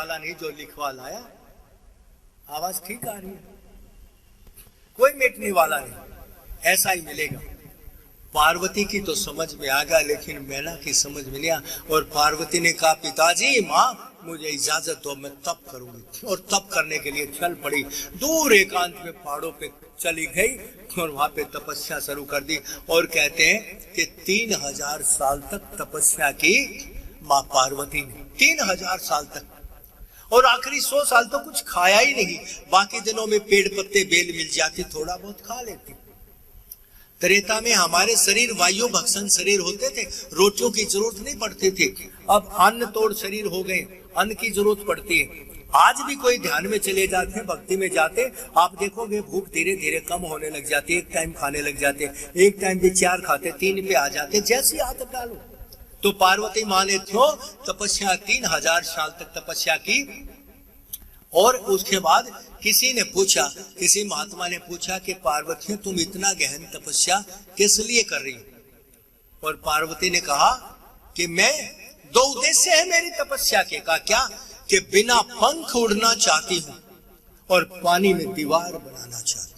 वाला नहीं जो लिखवा लाया। आवाज ठीक आ रही है? कोई मिटने वाला नहीं, ऐसा ही मिलेगा। पार्वती की तो समझ में आ गया, लेकिन मैना की समझ में नहीं आया। और पार्वती ने कहा, पिताजी माँ मुझे इजाजत दो, मैं तप करूंगी। और तप करने के लिए चल पड़ी। दूर एकांत में पहाड़ों पे चली गई और वहां पे तपस्या शुरू कर दी। और कहते हैं कि 3000 साल तक तपस्या की माँ पार्वती ने, 3000 साल तक। और आखिरी 100 साल तो कुछ खाया ही नहीं। बाकी दिनों में पेड़ पत्ते बेल मिल जाती, थोड़ा बहुत खा लेती। त्रेता में हमारे शरीर वायु भक्षण शरीर होते थे, रोटियों की जरूरत नहीं पड़ती थी। अब अन्न तोड़ शरीर हो गए, अन्न की जरूरत पड़ती है। आज भी कोई ध्यान में चले जाते हैं, भक्ति में जाते, आप देखोगे भूख धीरे धीरे कम होने लग जाती है। एक टाइम खाने लग जाते, एक टाइम भी 4 खाते, 3 पे आ जाते, जैसी आदत डालो। तो पार्वती माँ ने तो तपस्या 3000 साल तक तपस्या की। और उसके बाद किसी ने पूछा, किसी महात्मा ने पूछा कि पार्वती तुम इतना गहन तपस्या किस लिए कर रही हो? और पार्वती ने कहा कि मैं 2 उद्देश्य है मेरी तपस्या के। कहा क्या? कि बिना पंख उड़ना चाहती हूं और पानी में दीवार बनाना चाहती हूं।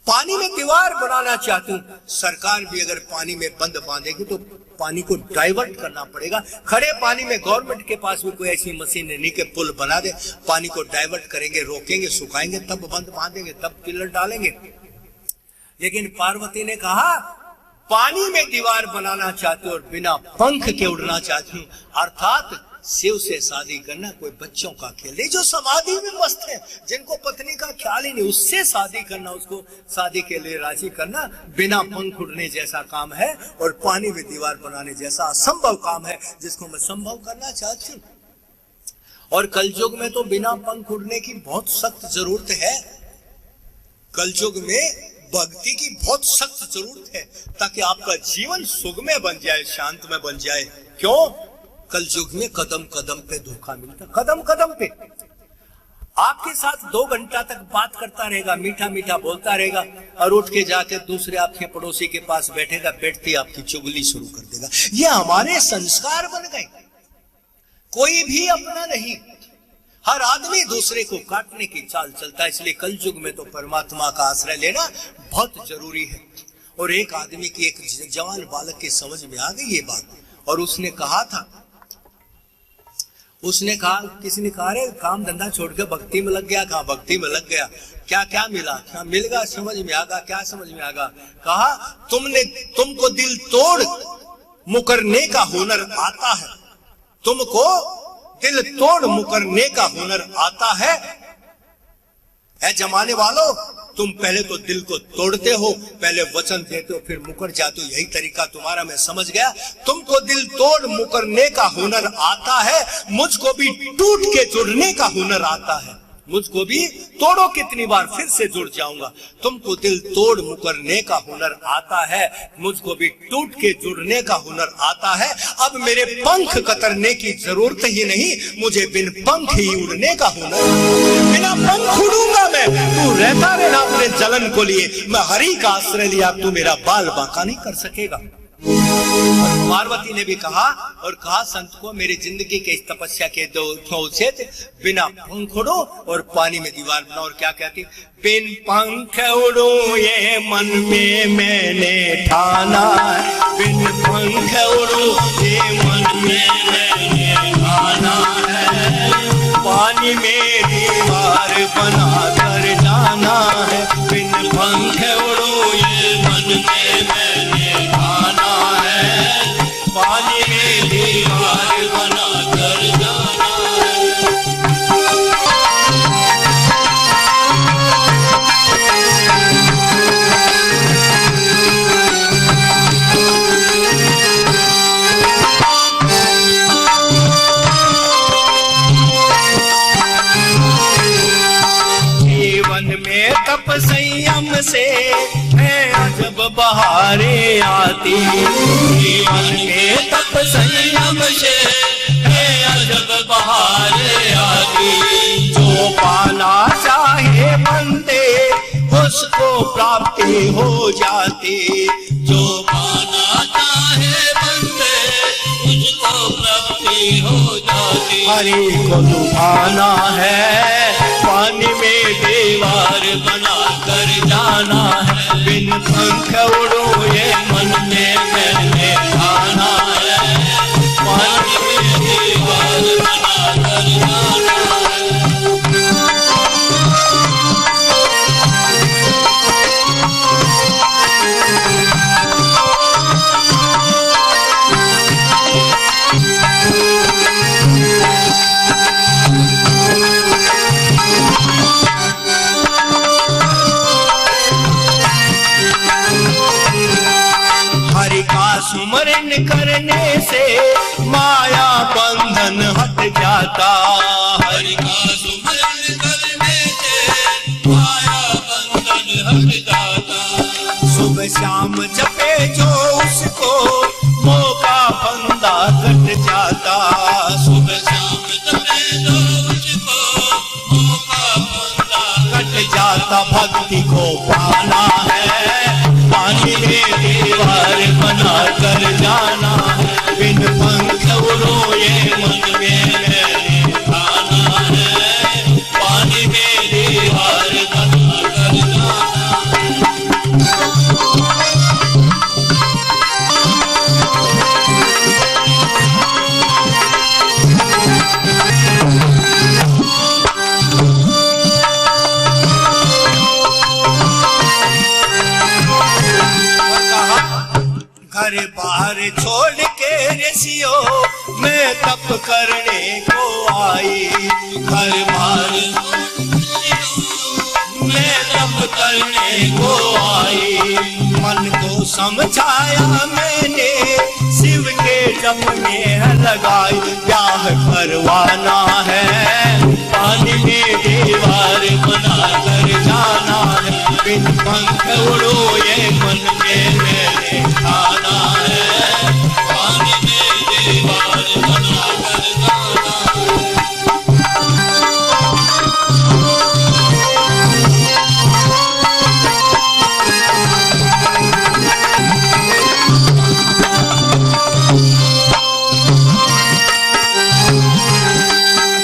पानी में दीवार बनाना चाहती हूं। सरकार भी अगर पानी में बंद बांधेगी तो पानी को डाइवर्ट करना पड़ेगा। खड़े पानी में गवर्नमेंट के पास भी कोई ऐसी मशीन नहीं कि पुल बना दे, पानी को डाइवर्ट करेंगे, रोकेंगे, सुखाएंगे, तब बंद बांधेंगे, तब पिलर डालेंगे। लेकिन पार्वती ने कहा पानी में दीवार बनाना चाहती हूं और बिना पंख के उड़ना चाहती हूं। अर्थात शिव से शादी करना कोई बच्चों का खेल नहीं। जो समाधि में मस्त है, जिनको पत्नी का ख्याल ही नहीं, उससे शादी करना, उसको शादी के लिए राजी करना बिना पंख उड़ने जैसा काम है और पानी में दीवार बनाने जैसा असंभव काम है, जिसको मैं संभव करना चाहती हूँ। और कलयुग में तो बिना पंख उड़ने की बहुत सख्त जरूरत है। कलयुग में भक्ति की बहुत सख्त जरूरत है, ताकि आपका जीवन सुगमय बन जाए, शांत में बन जाए। क्यों? कल युग में कदम कदम पे धोखा मिलता, कदम कदम पे। आपके साथ 2 घंटा तक बात करता रहेगा, मीठा मीठा बोलता रहेगा, और उठ के जाके दूसरे आपके पड़ोसी के पास बैठेगा, बैठते ही आपकी चुगली शुरू कर देगा। ये हमारे संस्कार बन गए। कोई भी अपना नहीं, हर आदमी दूसरे को काटने की चाल चलता है। इसलिए कल युग में तो परमात्मा का आश्रय लेना बहुत जरूरी है। और एक आदमी की, एक जवान बालक की समझ में आ गई ये बात, और उसने कहा था, उसने कहा, किसी ने कहा रे काम धंधा छोड़ के भक्ति में लग गया। कहा भक्ति में लग गया, क्या क्या मिला? क्या मिल गया? समझ में आगा? क्या समझ में आगा? कहा तुमको दिल तोड़ मुकरने का हुनर आता है, तुमको दिल तोड़ मुकरने का हुनर आता है। ऐ जमाने वालों, तुम पहले तो दिल को तोड़ते हो, पहले वचन देते हो, फिर मुकर जाते हो। यही तरीका तुम्हारा मैं समझ गया। तुमको दिल तोड़ मुकरने का हुनर आता है, मुझको भी टूट के जुड़ने का हुनर आता है। मुझको भी तोड़ो कितनी बार, फिर से जुड़ जाऊंगा। तुमको दिल तोड़ मुकरने का हुनर आता है, मुझको भी टूट के जुड़ने का हुनर आता है। अब मेरे पंख कतरने की जरूरत ही नहीं, मुझे बिन पंख ही उड़ने का हुनर। बिना पंख उड़ूंगा मैं, तू रहता रहना अपने जलन को लिए। मैं हरि का आश्रय लिया, तू मेरा बाल बांका नहीं कर सकेगा। पार्वती ने भी कहा, और कहा संत को मेरी जिंदगी के इस तपस्या के 2 उद्देश्य, बिना पंख उड़ो और पानी में दीवार बनाओ। और क्या कहती? बिन पंख उड़ो ये मन में मैंने ठाना है, बिन पंख उड़ो ये मन में मैंने ठाना है, पानी में दीवार बना कर जाना है। बिन पंख उड़ो ये मन में मैंने ठाना है, पानी में दीवार बना कर जाना जीवन में तप संयम से है अजब बहारें आती। जीवन में तप संयम से है अजब बहारें आती। जो पाना चाहे बंदे उसको प्राप्ति हो जाती। जो पाना चाहे बंदे उसको प्राप्ति हो जाती। हरि को लुभाना है, पानी में दीवार बना कर जाना है। बिन पंख उड़ो ये मन में मैंने ठाना है, पानी में दीवार बना कर जाना है। हरि का सुमरन करने से माया बंधन हट जाता, हरि का सुमरन करने से माया बंधन हट जाता। सुबह शाम जपे जो उसको मौका बंदा कट जाता, सुबह शाम जपे जो उसको मौका बंदा कट जाता। भक्ति को पाना है, पानी में दीवार बना कर जाना है। बिन पंख उड़ो ये मन में मैंने ठाना है, पानी में दीवार बना कर जाना घर बाहर छोड़ के ऋषियों मैं तप करने को आई, घर बाहर मैं तप करने को आई। मन को समझाया मैंने शिव के जप में लगाई, ब्याह करवाना है, पानी में दीवार बना कर जाना है। बिन पंख उड़ो ये मन में मैंने ठाना है, पानी में दीवार बना कर जाना है।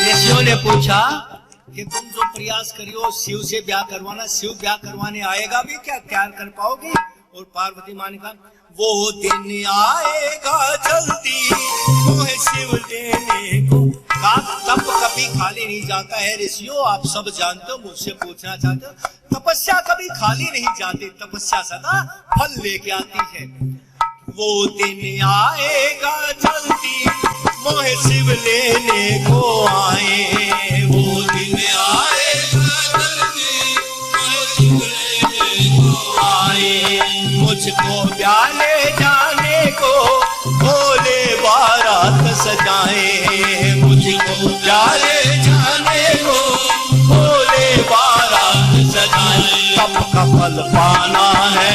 ऋषियों ने पूछा कि तुम जो प्रयास करियो शिव से ब्याह करवाना, शिव ब्याह करवाने आएगा भी क्या, तैयार कर पाओगी? और पार्वती माँ ने कहा वो दिन आएगा जल्दी तुम्हें शिव लेने को। तप कभी खाली नहीं जाता है ऋषियों, आप सब जानते हो, मुझसे पूछना चाहते हो। तपस्या कभी खाली नहीं जाती, तपस्या सदा फल लेके आती है। वो दिन आएगा जल्दी मोहे शिव लेने को आए, वो दिन आएगा जल्दी मोहे शिव लेने को आए। मुझको ब्याह ले जाने को भोले बारात सजाए, मुझको ब्याह ले जाने को भोले बारात सजाए। तप का फल पाना है,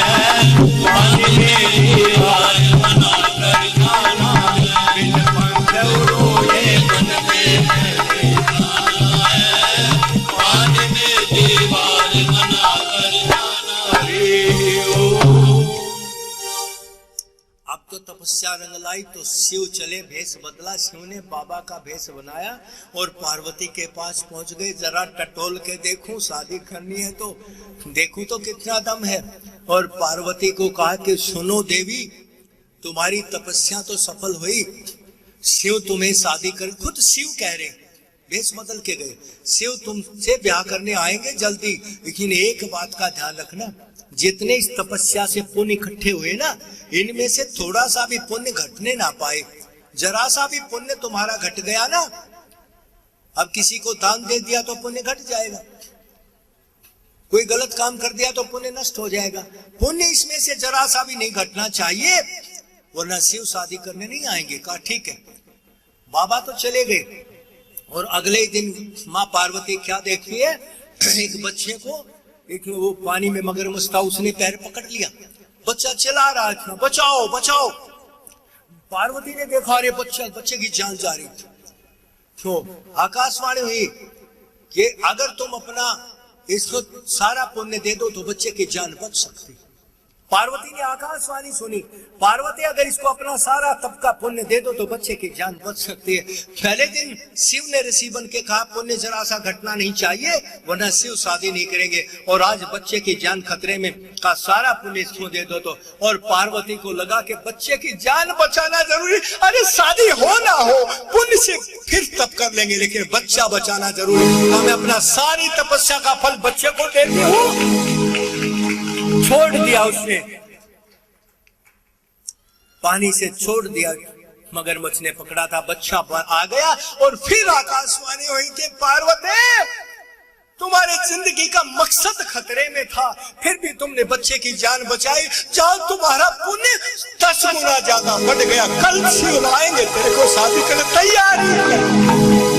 पानी में दीवार बना कर जाना है। बिन पंख उड़ो ये मन में मैंने ठाना है, पानी में दीवार बना कर जाना है। अब तो तपस्या रंग लाई तो शिव चले, भेष बदला शिव ने, बाबा का भेष बनाया और पार्वती के पास पहुंच गए। जरा टटोल के देखूं, शादी करनी है तो देखूं तो कितना दम है। और पार्वती को कहा कि सुनो देवी, तुम्हारी तपस्या तो सफल हुई, शिव तुम्हें शादी कर, खुद शिव कह रहे, भेष बदल के गए, शिव तुमसे ब्याह करने आएंगे जल्दी। लेकिन एक बात का ध्यान रखना, जितने इस तपस्या से पुण्य इकट्ठे हुए ना, इनमें से थोड़ा सा भी पुण्य घटने ना पाए। जरा सा भी पुण्य तुम्हारा घट गया ना, अब किसी को दान दे दिया तो पुण्य घट जाएगा, कोई गलत काम कर दिया तो पुण्य नष्ट हो जाएगा। पुण्य इसमें से जरा सा भी नहीं घटना चाहिए, वरना शिव शादी करने नहीं आएंगे। कहा ठीक है। बाबा तो चले गए और अगले दिन माँ पार्वती क्या देखती है, एक बच्चे को, एक वो पानी में मगरमच्छ था, उसने पैर पकड़ लिया, बच्चा चिल्ला रहा था बचाओ बचाओ। पार्वती ने देखा अरे बच्चे की जान जा रही थी, तो आकाशवाणी हुई कि अगर तुम अपना इसको सारा पुण्य दे दो तो बच्चे की जान बच सकती। पार्वती ने आकाशवाणी सुनी, पार्वती अगर इसको अपना सारा तप का पुण्य दे दो तो बच्चे की जान बच सकती है। पहले दिन शिव ने ऋषि बन के कहा पुण्य जरा सा घटना नहीं चाहिए वरना शिव शादी नहीं करेंगे, और आज बच्चे की जान खतरे में का सारा पुण्य इसको दे दो तो। और पार्वती को लगा कि बच्चे की जान बचाना जरूरी, अरे शादी हो ना हो पुण्य से फिर तप कर लेंगे लेकिन बच्चा बचाना जरूरी, मैं अपना सारी तपस्या का फल बच्चे को देती हूँ। छोड़ दिया उसने, पानी से छोड़ दिया, मगरमच्छ ने पकड़ा था, बच्चा आ गया और फिर आकाशवाणी हुई कि पार्वती तुम्हारे जिंदगी का मकसद खतरे में था फिर भी तुमने बच्चे की जान बचाई, जाओ तुम्हारा पुण्य 10 गुना ज्यादा बढ़ गया, कल शिव लाएंगे तेरे को शादी करने तैयार।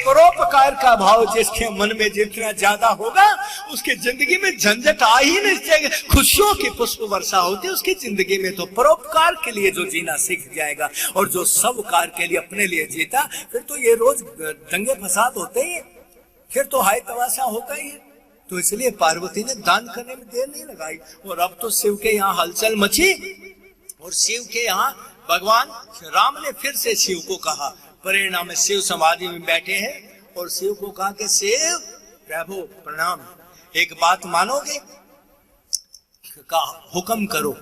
परोपकार का भाव जिसके मन में जितना ज्यादा होगा उसके जिंदगी में झंझट आ ही नहीं जाएगी, खुशियों की पुष्प वर्षा होती है उसकी जिंदगी में। तो परोपकार के लिए जो जीना सीख जाएगा और जो सब कार के लिए अपने लिए जीता फिर तो ये रोज दंगे फसाद होते ही, फिर तो हाय तमाशा होता ही है। तो इसलिए पार्वती ने दान करने में देर नहीं लगाई। और अब तो शिव के यहाँ हलचल मची और शिव के यहाँ भगवान राम ने फिर से शिव को कहा, परिणाम में शिव समाधि में बैठे हैं और शिव को कहा कि शिव प्रभु प्रणाम, एक बात मानोगे? कहा हुक्म करो।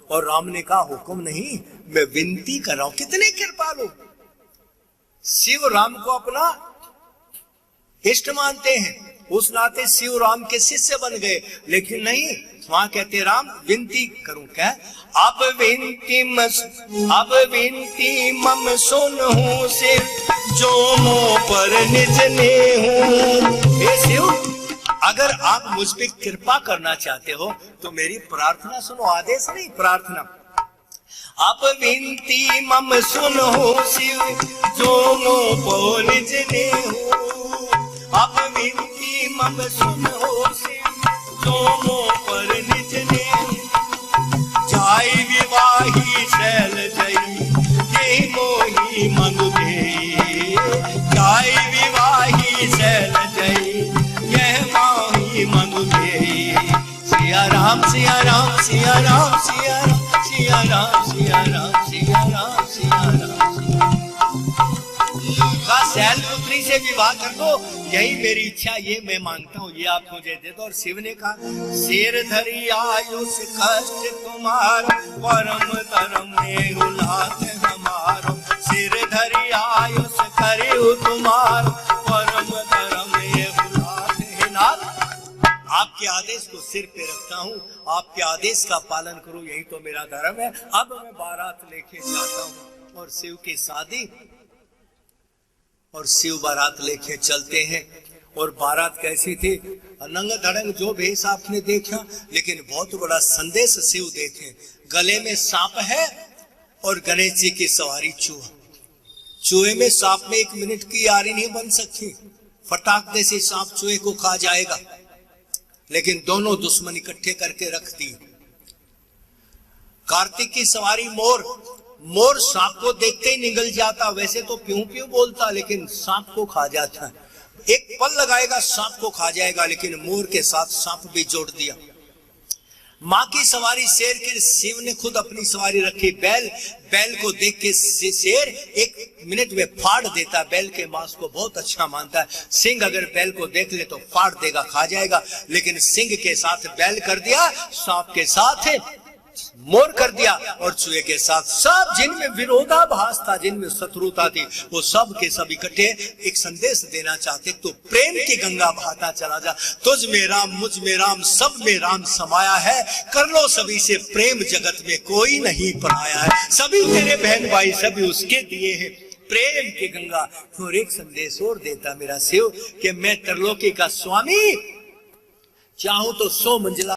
और राम ने कहा हुक्म नहीं मैं विनती कर रहा हूं। कितने कृपालु, शिव राम को अपना इष्ट मानते हैं, उस नाते शिव राम के शिष्य बन गए, लेकिन नहीं वहां कहते राम विनती करूं क्या? अब विनती मम सुनहूं शिव जो मुंह पर निज ने हूं। हे शिव अगर आप मुझ पे कृपा करना चाहते हो तो मेरी प्रार्थना सुनो, आदेश नहीं प्रार्थना। अब विनती मम सुनहूं शिव जो मुंह पर निज ने हूं। अब विनती मम सुनहूं शिव जो मुंह पर निज ने जाई विवाही शैल जई ये मोही मंग दे। जाई विवाही शैल जई यह मोही मंग दे। सिया राम सिया राम सिया राम सिया राम सिया राम सिया राम सिया राम सिया राम का शैल पुत्री से विवाह कर दो, यही मेरी इच्छा, ये मैं मांगता हूँ, ये आप मुझे दे दो। और शिव ने कहा शेर धरी आयुष कष्ट तुम्हारा परम धर्म में उलात हमारो। सिर धरी आयुष करियो तुम्हारा परम धर्म में उलात है नाथ। आपके आदेश को सिर पे रखता हूँ, आपके आदेश का पालन करूँ, यही तो मेरा धर्म है। अब मैं बारात लेके जाता हूँ और शिव की शादी और शिव बारात लेके चलते हैं। और बारात कैसी थी? नंग धड़ंग जो भेष आपने देखा, लेकिन बहुत बड़ा संदेश शिव देखे। गले में सांप है और गणेश जी की सवारी चूहा। चूहे में सांप में 1 मिनट की यारी नहीं बन सकती, फटाक दे से सांप चूहे को खा जाएगा, लेकिन दोनों दुश्मन इकट्ठे करके रख दी। कार्तिक की सवारी मोर, मोर सांप को देखते ही निगल जाता, वैसे तो प्यूं प्यूं बोलता लेकिन सांप को खा जाता। एक पल लगाएगा सांप को खा जाएगा, लेकिन मोर के साथ सांप भी जोड़ दिया। माँ की सवारी शेर की, शिव ने खुद अपनी सवारी रखी बैल। बैल को देख के शेर 1 मिनट में फाड़ देता, बैल के मांस को बहुत अच्छा मानता है। सिंह अगर बैल को देख ले तो फाड़ देगा, खा जाएगा, लेकिन सिंह के साथ बैल कर दिया, सांप के साथ मोर कर दिया, और चूहे के साथ सब जिनमें विरोधाभास था, जिनमें शत्रुता थी, वो सब के सब इकट्ठे एक संदेश देना चाहते। तो प्रेम की गंगा बहाता चला जा, तुझ में राम मुझ में राम सब में राम समाया है। कर लो सभी से प्रेम, जगत में कोई नहीं पराया है। सभी तेरे बहन भाई सभी उसके दिए हैं प्रेम की गंगा। और एक संदेश और देता मेरा शिव कि मैं त्रिलोकी का स्वामी, चाहूं तो 100 मंजिला